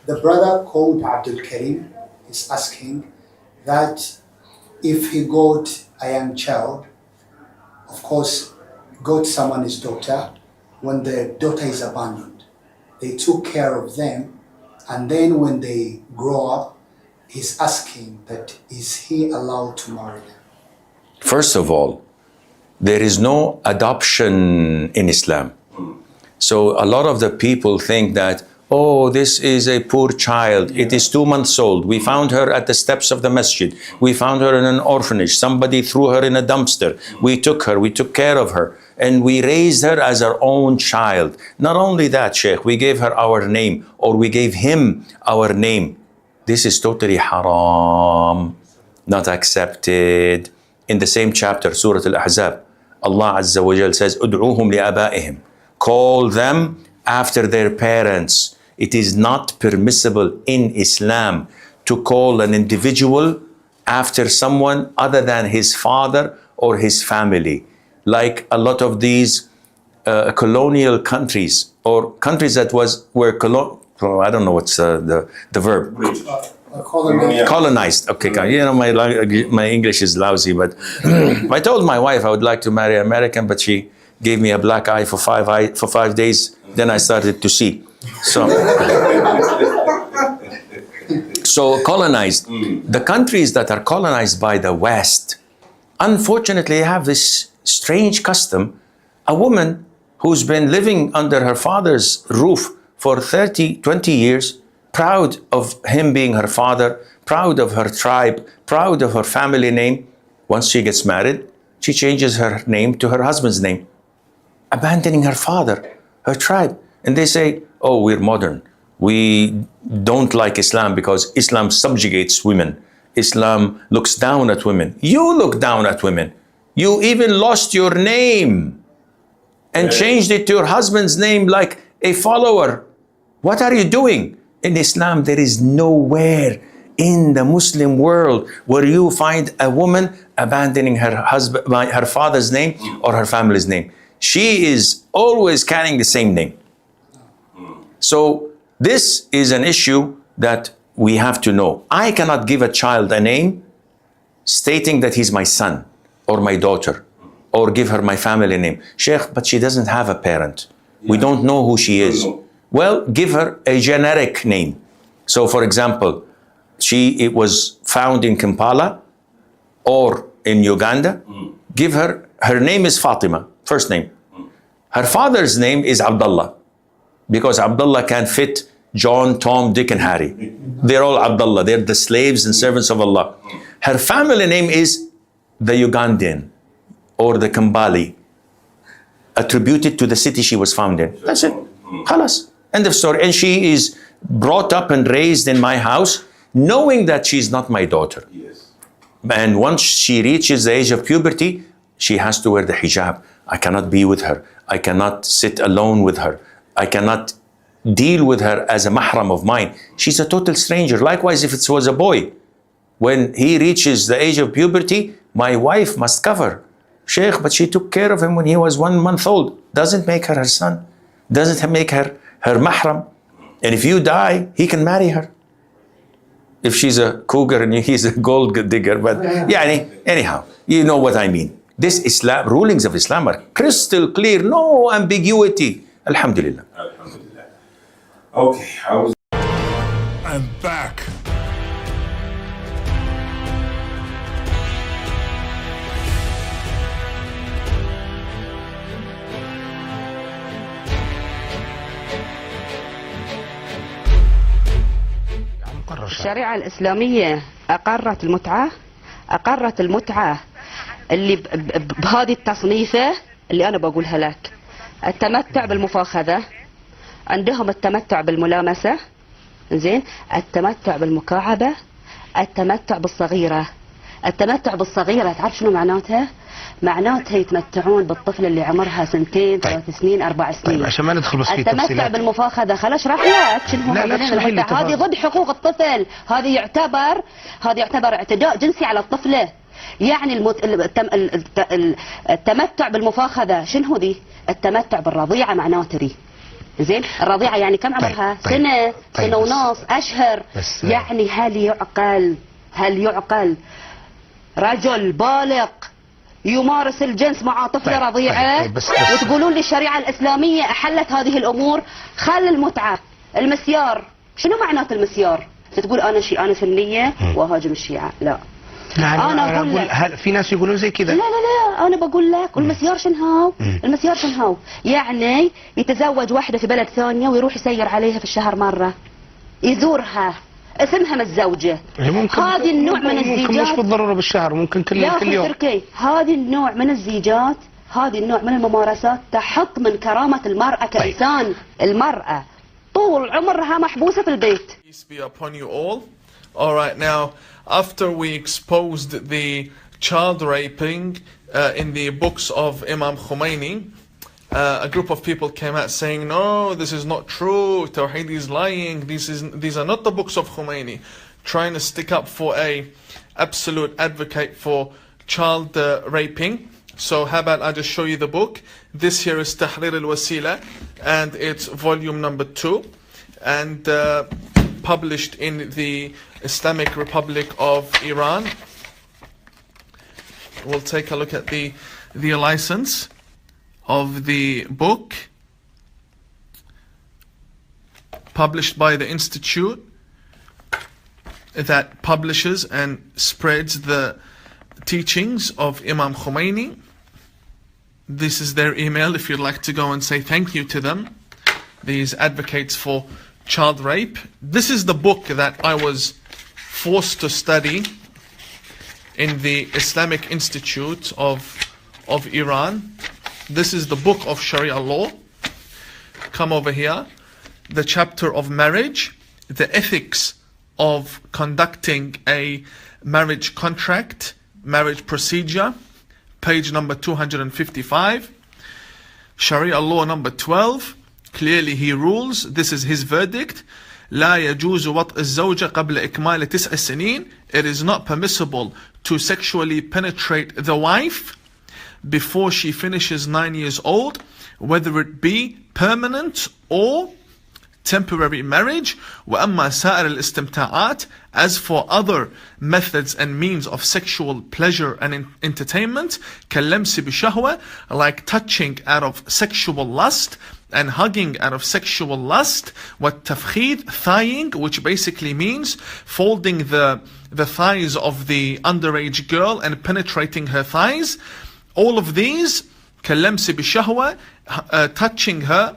The brother called Abdul Karim is asking that if he got a young child, of course, got someone's daughter, when the daughter is abandoned, they took care of them, and then when they grow up, he's asking that is he allowed to marry them? First of all, there is no adoption in Islam. So a lot of the people think that, oh, this is a poor child. It is 2 months old. We found her at the steps of the masjid. We found her in an orphanage. Somebody threw her in a dumpster. We took her, we took care of her, and we raised her as our own child. Not only that, Sheikh, we gave her our name, or we gave him our name. This is totally haram, not accepted. In the same chapter, Surah Al-Ahzab, Allah Azza wa Jal says, "Ud'uhum li'abaihim." Call them after their parents. It is not permissible in Islam to call an individual after someone other than his father or his family. Like a lot of these colonial countries, or countries that were I don't know what's the verb. Colonized. Okay, you know, my English is lousy, but I told my wife I would like to marry an American, but she gave me a black eye for 5 days. Then I started to see. So colonized. The countries that are colonized by the West, unfortunately, have this strange custom. A woman who's been living under her father's roof for 30, 20 years, proud of him being her father, proud of her tribe, proud of her family name. Once she gets married, she changes her name to her husband's name, abandoning her father, her tribe. And they say, oh, we're modern. We don't like Islam because Islam subjugates women. Islam looks down at women. You look down at women. You even lost your name and changed it to your husband's name like a follower. What are you doing? In Islam, there is nowhere in the Muslim world where you find a woman abandoning her father's name or her family's name. She is always carrying the same name. So this is an issue that we have to know. I cannot give a child a name stating that he's my son or my daughter, or give her my family name. Sheikh, but she doesn't have a parent. We don't know who she is. Well, give her a generic name. So for example, it was found in Kampala or in Uganda. Give her name is Fatima, first name. Her father's name is Abdullah, because Abdullah can fit John, Tom, Dick, and Harry. They're all Abdullah. They're the slaves and servants of Allah. Her family name is the Ugandan or the Kambali, attributed to the city she was found in. That's it. Khalas. End of story. And she is brought up and raised in my house, knowing that she's not my daughter. Yes. And once she reaches the age of puberty, she has to wear the hijab. I cannot be with her. I cannot sit alone with her. I cannot deal with her as a mahram of mine. She's a total stranger. Likewise, if it was a boy, when he reaches the age of puberty, my wife must cover. Sheikh, but she took care of him when he was 1 month old. Doesn't make her her son. Doesn't make her mahram. And if you die, he can marry her. If she's a cougar and he's a gold digger. But yeah, anyhow, you know what I mean. This Islam, rulings of Islam are crystal clear. No ambiguity. Alhamdulillah. Alhamdulillah. Okay, I'm back. الشريعة الإسلامية أقرت المتعة اللي بهذه التصنيفة اللي أنا بقولها لك. التمتع بالمفاخذة، عندهم التمتع بالملامسة، زين، التمتع بالمكاعبة، التمتع بالصغيرة. التمتع بالصغيرة تعرف شنو معناتها؟ معناتها يتمتعون بالطفل اللي عمرها 2 3 سنين 4 سنين. طيب عشان ما ندخل بس في تفصيلات. التمتع بالمفاخذة خل اشرح لك شنو. لا هذه ضد حقوق الطفل، هذه يعتبر اعتداء جنسي على الطفلة. يعني التمتع بالمفاخذة شنو ذي؟ التمتع بالرضيعة معناته ذي. زين الرضيعة يعني كم عمرها؟ طيب. سنة، طيب. سنة ونص، أشهر. بس يعني هل يعقل رجل بالغ يمارس الجنس مع طفلة طيب. رضيعة؟ طيب. بس وتقولون لي الشريعة الإسلامية أحلت هذه الأمور؟ خل المتعة، المسيار، شنو معنات المسيار؟ تقول أنا سنية وأهاجم الشيعة؟ لا. أنا أقول لك هل في ناس يقولون زي كذا؟ لا أنا بقول لك المسيار شنهاو؟ المسيار شنهاو؟ يعني يتزوج واحدة في بلد ثانية ويروح يسير عليها في الشهر مرة، يزورها، اسمها متزوجة. هذه النوع من الزيجات ممكن مش بالضرورة بالشهر، ممكن كل يوم. تركي هذه النوع من الزيجات، هذه النوع من الممارسات تحط من كرامة المرأة كإنسان. المرأة طول عمرها محبوسة في البيت. Peace be upon you all. All right, now after we exposed the child raping in the books of Imam Khomeini, a group of people came out saying, no, this is not true, Tawheed is lying, these are not the books of Khomeini, trying to stick up for a absolute advocate for child raping. So how about I just show you the book. This here is Tahrir al-Wasila, and it's volume number 2, and published in the Islamic Republic of Iran. We'll take a look at the license of the book, published by the institute that publishes and spreads the teachings of Imam Khomeini. This is their email if you'd like to go and say thank you to them, these advocates for child rape. This is the book that I was forced to study in the Islamic Institute of Iran. This is the book of Sharia law. Come over here. The chapter of marriage, the ethics of conducting a marriage contract, marriage procedure, page number 255. Sharia law number 12. Clearly he rules, this is his verdict. لا يجوز وطء الزوجة قبل إكمال 9 سنين. It is not permissible to sexually penetrate the wife before she finishes 9 years old, whether it be permanent or temporary marriage. وأما سائر الاستمتاعات, as for other methods and means of sexual pleasure and entertainment, كاللمس بشهوة, like touching out of sexual lust and hugging out of sexual lust, والتفخيذ, thighing, which basically means folding the thighs of the underage girl and penetrating her thighs. All of these, كاللمس بشهوة, touching her,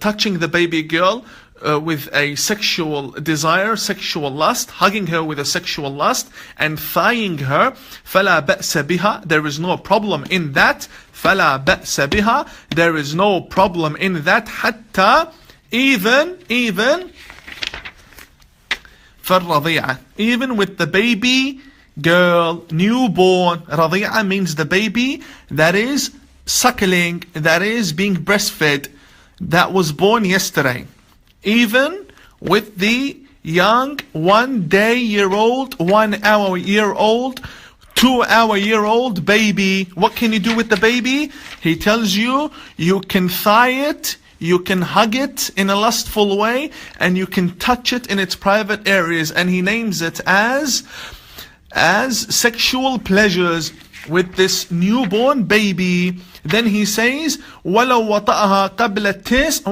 touching the baby girl with a sexual desire, sexual lust, hugging her with a sexual lust, and thighing her. فلا بأس بها, there is no problem in that. فلا بأس بها, there is no problem in that. حتى, even فالرضيعة, even with the baby girl, newborn. رضيعة means the baby that is suckling, that is being breastfed, that was born yesterday. Even with the young 1 year old, 1 year old, 2 year old baby. What can you do with the baby? He tells you, you can thigh it, you can hug it in a lustful way, and you can touch it in its private areas. And he names it as sexual pleasures with this newborn baby. Then he says, وَلَوْ وَطَأَهَا قَبْلَ التِّسْعِ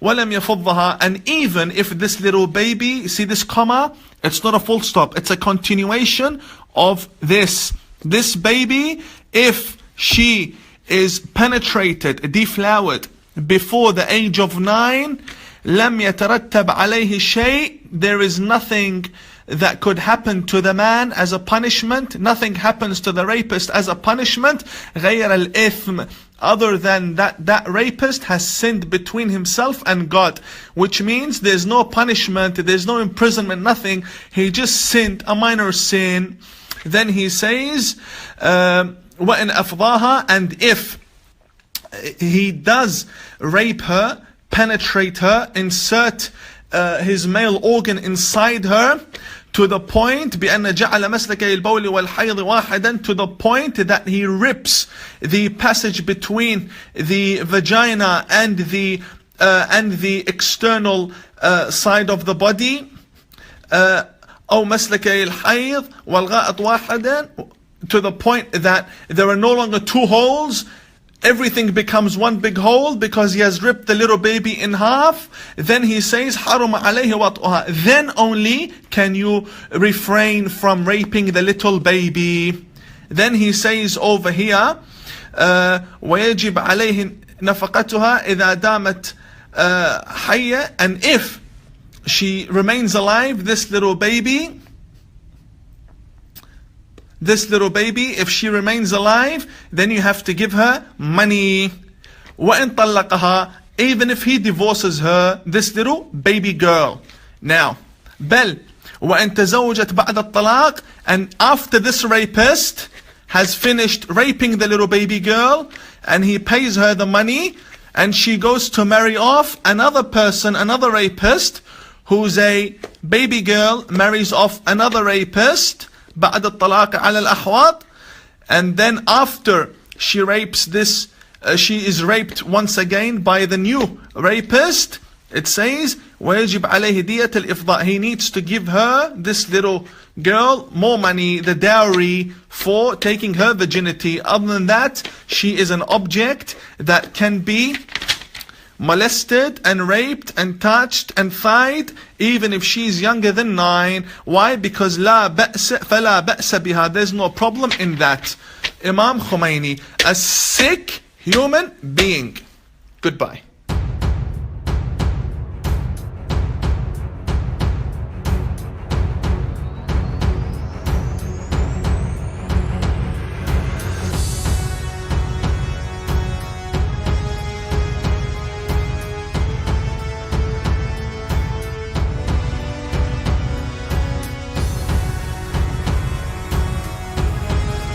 وَلَمْ يَفُضَّهَا. And even if this little baby, see this comma? It's not a full stop. It's a continuation of this. This baby, if she is penetrated, deflowered, before the age of 9, لَمْ يَتَرَتَّبْ عَلَيْهِ شَيْءٍ. There is nothing that could happen to the man as a punishment. Nothing happens to the rapist as a punishment. غير الإثم. Other than that rapist has sinned between himself and God. Which means there's no punishment, there's no imprisonment, nothing. He just sinned, a minor sin. Then he says, وَإِنْ أَفْضَاهَا. And if he does rape her, penetrate her, insert his male organ inside her, to the point بأن جعل مسلكي البول والحيض واحدا, to the point that he rips the passage between the vagina and the and the external side of the body. أو مسلكي الحيض والغائط واحدا, to the point that there are no longer two holes. Everything becomes one big hole because he has ripped the little baby in half. Then he says, حرم عليه وطئها. Then only can you refrain from raping the little baby. Then he says over here, ويجب عليه نفقتها إذا دامت حية. And if she remains alive, this little baby, if she remains alive, then you have to give her money. وَإِن طَلَّقَهَا, even if he divorces her, this little baby girl. Now, بل وَإِن تزوجت بعد الطلاق, and after this rapist has finished raping the little baby girl, and he pays her the money, and she goes to marry off another person, another rapist, who's a baby girl, marries off another rapist, بعد الطلاق على الأحواط, and then after she rapes this, she is raped once again by the new rapist. It says, ويجب عليه دية الإفضاء. He needs to give her, this little girl, more money, the dowry, for taking her virginity. Other than that, she is an object that can be molested and raped and touched and thied, even if she's younger than 9. Why? Because لا بأس فلا بأس بها. There's no problem in that. Imam Khomeini, a sick human being. Goodbye.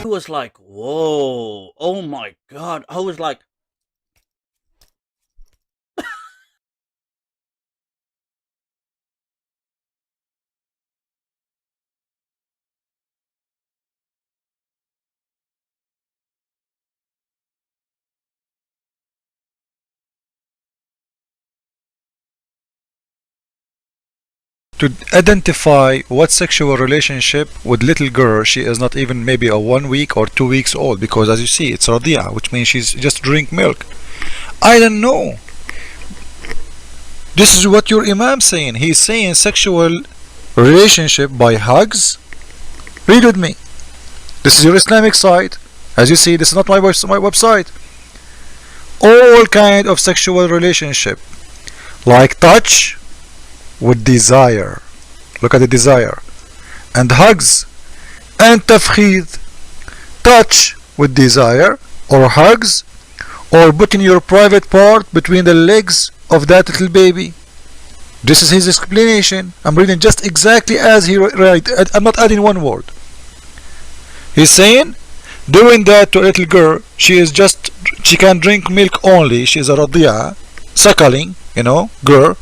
Was like, whoa, oh my god. I was like, to identify what sexual relationship with little girl. She is not even maybe a 1 week or 2 weeks old, because as you see, it's radia, which means she's just drink milk. I don't know. This is what your imam saying. He's saying sexual relationship by hugs. Read with me. This is your Islamic site. As you see, this is not my website. All kind of sexual relationship, like touch with desire. Look at the desire. And hugs and tafkhid. Touch with desire, or hugs, or putting your private part between the legs of that little baby. This is his explanation. I'm reading just exactly as he wrote. I'm not adding one word. He's saying doing that to a little girl, she can drink milk only. She is a radia, suckling, girl.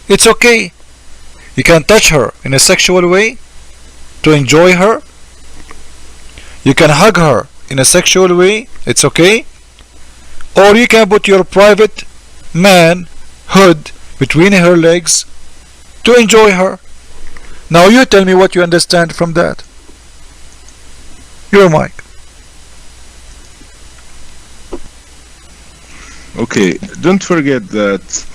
It's okay. You can touch her in a sexual way to enjoy her. You can hug her in a sexual way. It's okay. Or you can put your private manhood between her legs to enjoy her. Now you tell me what you understand from that. Your mic. Okay, don't forget that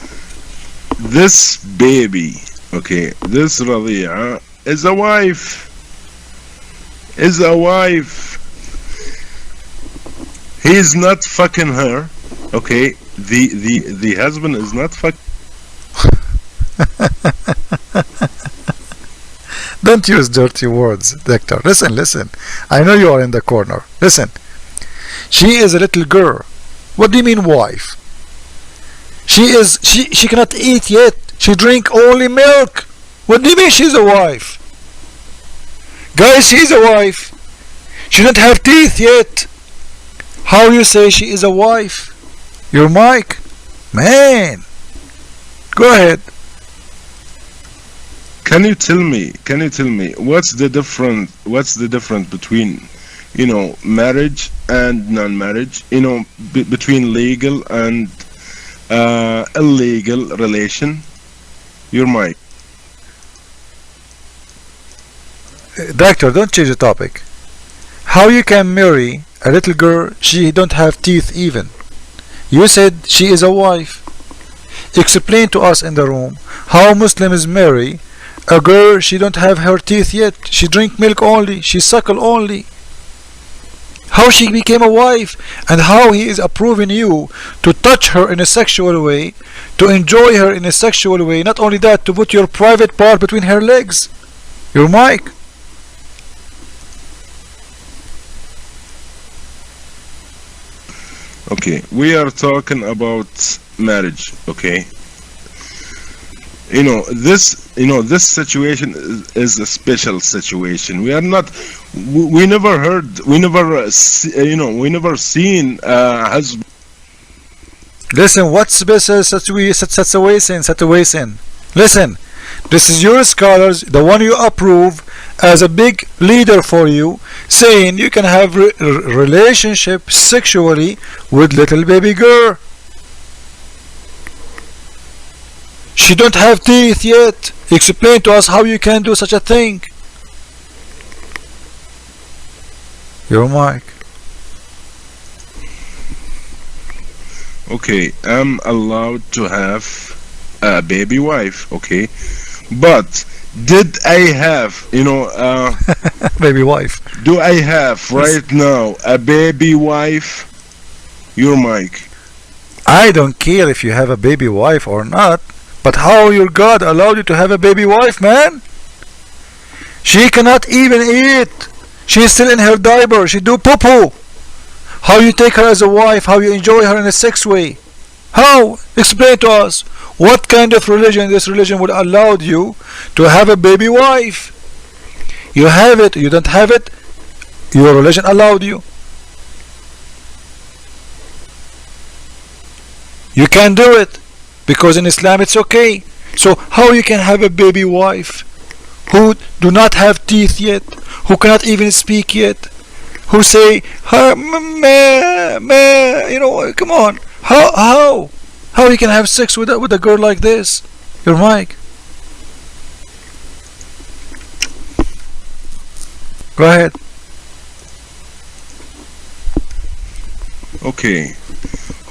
this baby, okay, this Radia is a wife. He is not fucking her. Okay, the husband is not fucking. Don't use dirty words, doctor. Listen. I know you are in the corner. Listen. She is a little girl. What do you mean wife? She cannot eat yet. She drink only milk. What do you mean she's a wife? Guys, she's a wife. She don't have teeth yet. How you say she is a wife? Your mic? Man. Go ahead. Can you tell me what's the difference between marriage and non-marriage, between legal and illegal relation? Your mic. Doctor, don't change the topic. How you can marry a little girl, she don't have teeth even. You said she is a wife. Explain to us in the room how Muslims marry a girl, she don't have her teeth yet. She drink milk only, she suckle only. How she became a wife, and how he is approving you to touch her in a sexual way, to enjoy her in a sexual way, not only that, to put your private part between her legs. Your mic. Okay, we are talking about marriage, okay? This situation is a special situation. We are not, we never heard, we never seen husband. Listen, what's special situation? Listen, this is your scholars, the one you approve as a big leader for you, saying you can have relationship sexually with little baby girl. She don't have teeth yet. Explain to us how you can do such a thing. Your mic. Okay, I'm allowed to have a baby wife, okay? But did I have, baby wife? Do I have right now a baby wife? Your mic. I don't care if you have a baby wife or not, but how your God allowed you to have a baby wife, man? She cannot even eat. She's still in her diaper. She do poo-poo. How you take her as a wife? How you enjoy her in a sex way? How? Explain to us. What kind of religion this religion would allow you to have a baby wife? You have it, you don't have it, your religion allowed you. You can do it because in Islam it's okay. So how you can have a baby wife who do not have teeth yet, who cannot even speak yet, who say, come on, how you can have sex with a girl like this? Your mic. Go ahead. Okay.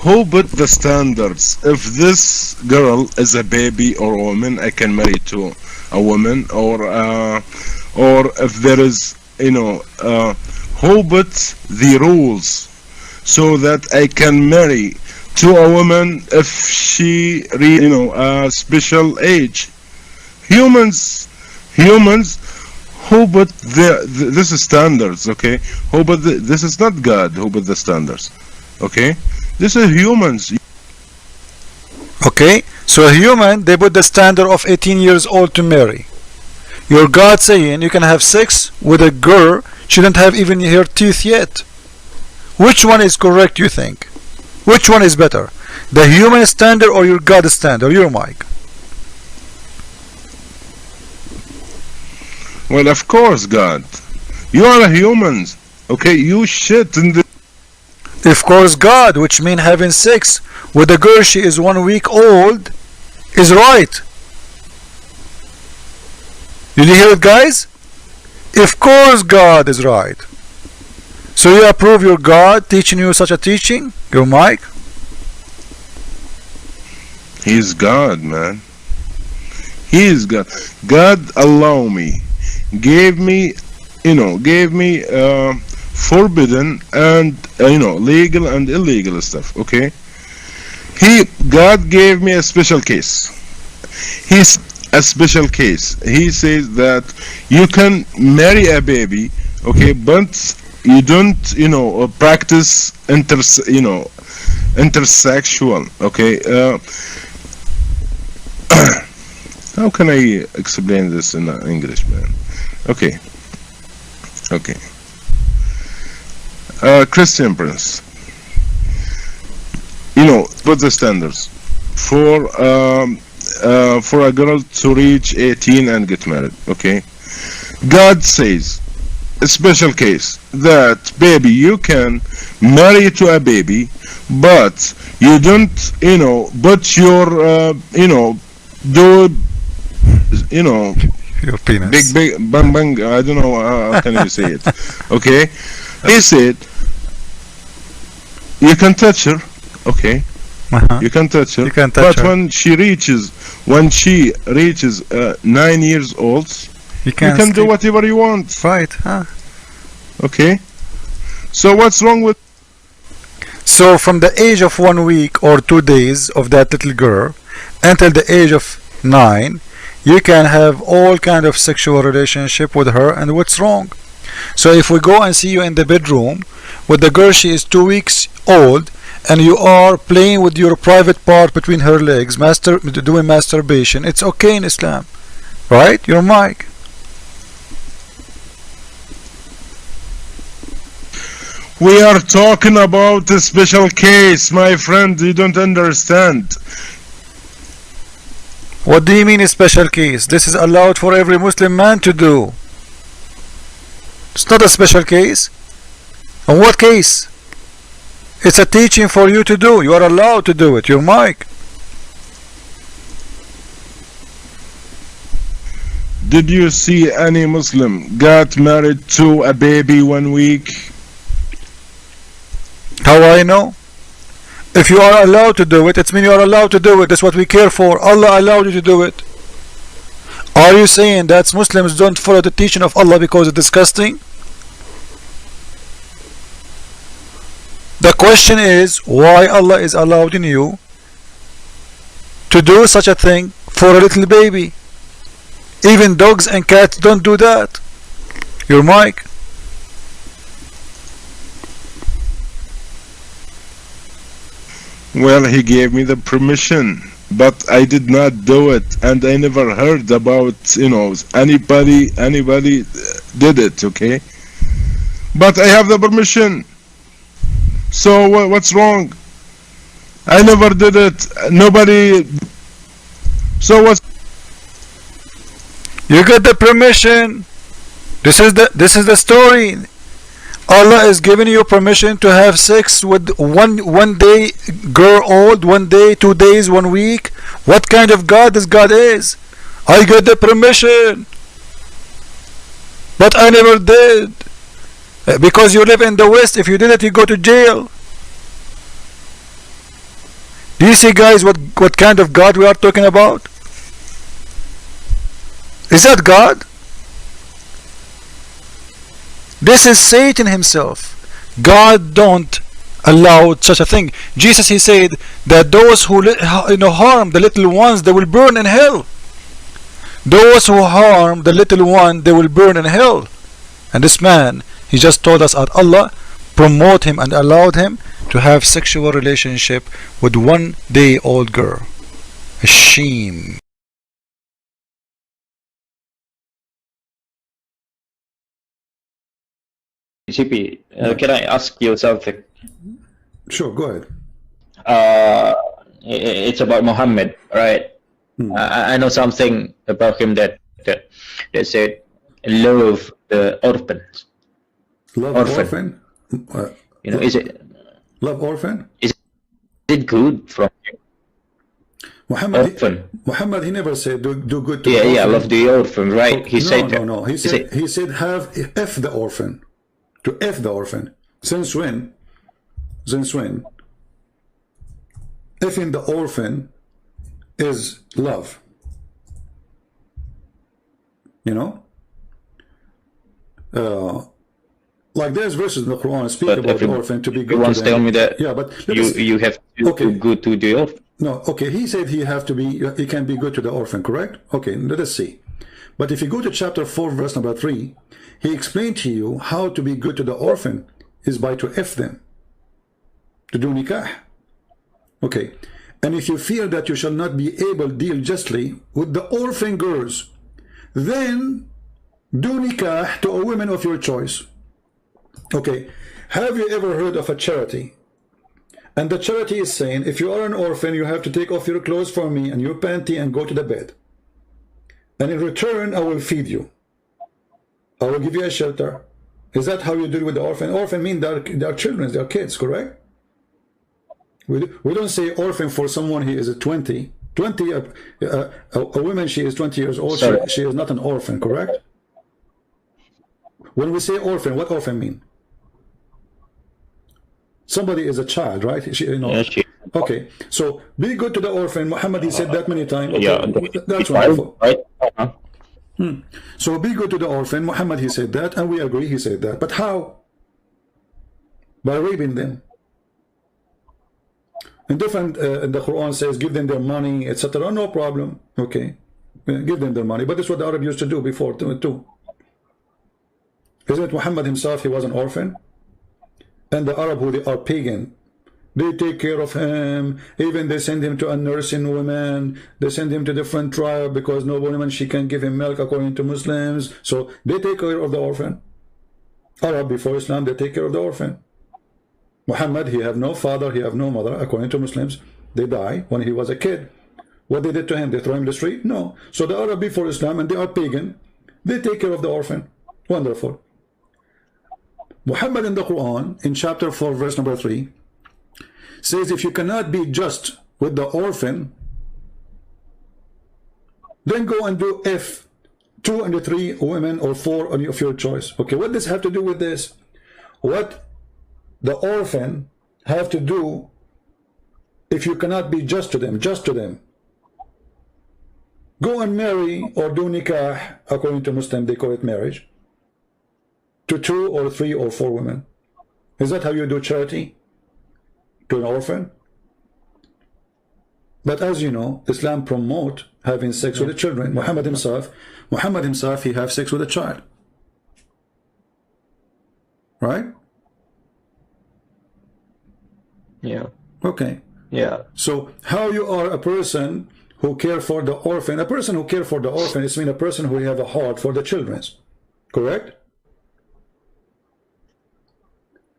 Who put the standards? If this girl is a baby or a woman, I can marry to a woman, or if there is, who put the rules so that I can marry to a woman if she a special age? Humans who put this is standards, okay? Who put this is not God who put the standards, okay? This is humans. Okay, so a human, they put the standard of 18 years old to marry. Your God saying you can have sex with a girl, she don't have even her teeth yet. Which one is correct, you think? Which one is better? The human standard or your God standard? Your mic. Well, of course, God. You are a human, okay? You shit in the... Of course, God, which means having sex with a girl she is 1 week old, is right. Did you hear it, guys? Of course, God is right. So you approve your God teaching you such a teaching? Your mic? He's God, man. He is God. God allow me, gave me forbidden and legal and illegal stuff, okay? God gave me a special case. He's a special case. He says that you can marry a baby, okay, but you don't practice intersexual, okay? How can I explain this in English, man? Okay. Christian Prince, put the standards for a girl to reach 18 and get married, okay? God says a special case that baby you can marry to a baby, but you don't, but your, do, Your penis. big bang bang. I don't know how can you say it. Okay, he said you can touch her. Okay, you can touch her. You can touch but her. when she reaches 9 years old, you can do whatever you want. Right, huh? Okay. So what's wrong with? So from the age of 1 week or 2 days of that little girl until the age of 9, you can have all kind of sexual relationship with her, and what's wrong? So if we go and see you in the bedroom with the girl, she is 2 weeks old, and you are playing with your private part between her legs, doing masturbation, it's okay in Islam, right? Your mic. We are talking about a special case, my friend. You don't understand. What do you mean a special case? This is allowed for every Muslim man to do. It's not a special case. On what case? It's a teaching for you to do. You are allowed to do it. Your mic. Did you see any Muslim got married to a baby 1 week? How I know? If you are allowed to do it, it means you are allowed to do it. That's what we care for. Allah allowed you to do it. Are you saying that Muslims don't follow the teaching of Allah because it's disgusting? The question is why Allah is allowing you to do such a thing for a little baby. Even dogs and cats don't do that. Your mic. Well, he gave me the permission, but I did not do it, and I never heard about, anybody did it, okay? But I have the permission. So what's wrong? I never did it. Nobody. So what's? You got the permission. This is the story. Allah is giving you permission to have sex with one day girl old, 1 day, 2 days, 1 week. What kind of God this God is? I got the permission, but I never did. Because you live in the West, if you did it, you go to jail. Do you see, guys, what kind of God we are talking about? Is that God? This is Satan himself. God don't allow such a thing. Jesus, he said that those who harm the little ones, they will burn in hell. Those who harm the little one, they will burn in hell. And this man, he just told us that Allah promote him and allowed him to have sexual relationship with 1 day old girl. A shame. CP, can I ask you something? Sure, go ahead. It's about Muhammad, right? I know something about him that said love the orphans. Love orphan? Is it love orphan? Is it good from him? Muhammad, he never said do good to orphan. Yeah, love the orphan, right? He said no. He said have F the orphan. To F the orphan. Since when? Effing the orphan is love. Like there's verses in the Quran speak about the orphan to be good. Everyone's telling me that. Yeah, but you have to be good to the orphan. No, okay. He said he can be good to the orphan, correct? Okay, let us see. But if you go to chapter 4, verse number 3, he explained to you how to be good to the orphan is by to F them, to do nikah. Okay, and if you fear that you shall not be able to deal justly with the orphan girls, then do nikah to a woman of your choice. Okay, have you ever heard of a charity? And the charity is saying, if you are an orphan, you have to take off your clothes for me and your panty and go to the bed. And in return, I will feed you. I will give you a shelter. Is that how you deal with the orphan? Orphan mean they are children, they are kids, correct? We don't say orphan for someone who is 20. 20, a woman, she is 20 years old, she is not an orphan, correct? When we say orphan, what orphan mean? Somebody is a child, right? Okay, so be good to the orphan. Muhammad, he said that many times. Okay, that's wonderful. Right? So be good to the orphan. Muhammad, he said that, and we agree he said that. But how? By raping them. And different, the Quran says, give them their money, etc. No problem. Okay, give them their money. But that's what the Arab used to do before too. Isn't it Muhammad himself, he was an orphan? And the Arab, who they are pagan, they take care of him. Even they send him to a nursing woman. They send him to different tribe because no woman, she can give him milk according to Muslims. So they take care of the orphan. Arab before Islam, they take care of the orphan. Muhammad, he have no father, he have no mother, according to Muslims. They die when he was a kid. What they did to him, they throw him in the street? No. So the Arab before Islam, and they are pagan, they take care of the orphan. Wonderful. Muhammad in the Quran, in chapter 4, verse number 3, says if you cannot be just with the orphan, then go and do if 2 and 3 women or 4 of your choice. Okay, what does have to do with this? What the orphan have to do if you cannot be just to them? Go and marry or do nikah, according to Muslim, they call it marriage, to 2 or 3 or 4 women. Is that how you do charity to an orphan? But as you know, Islam promote having sex with the children. Muhammad himself, he have sex with a child. Right? Yeah. Okay. Yeah. So how you are a person who care for the orphan? A person who care for the orphan is mean a person who have a heart for the children. Correct?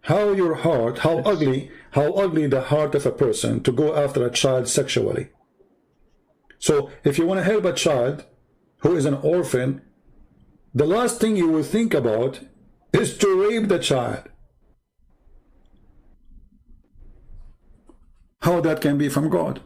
How your heart, how ugly the heart of a person to go after a child sexually. So if you want to help a child who is an orphan, the last thing you will think about is to rape the child. How that can be from God?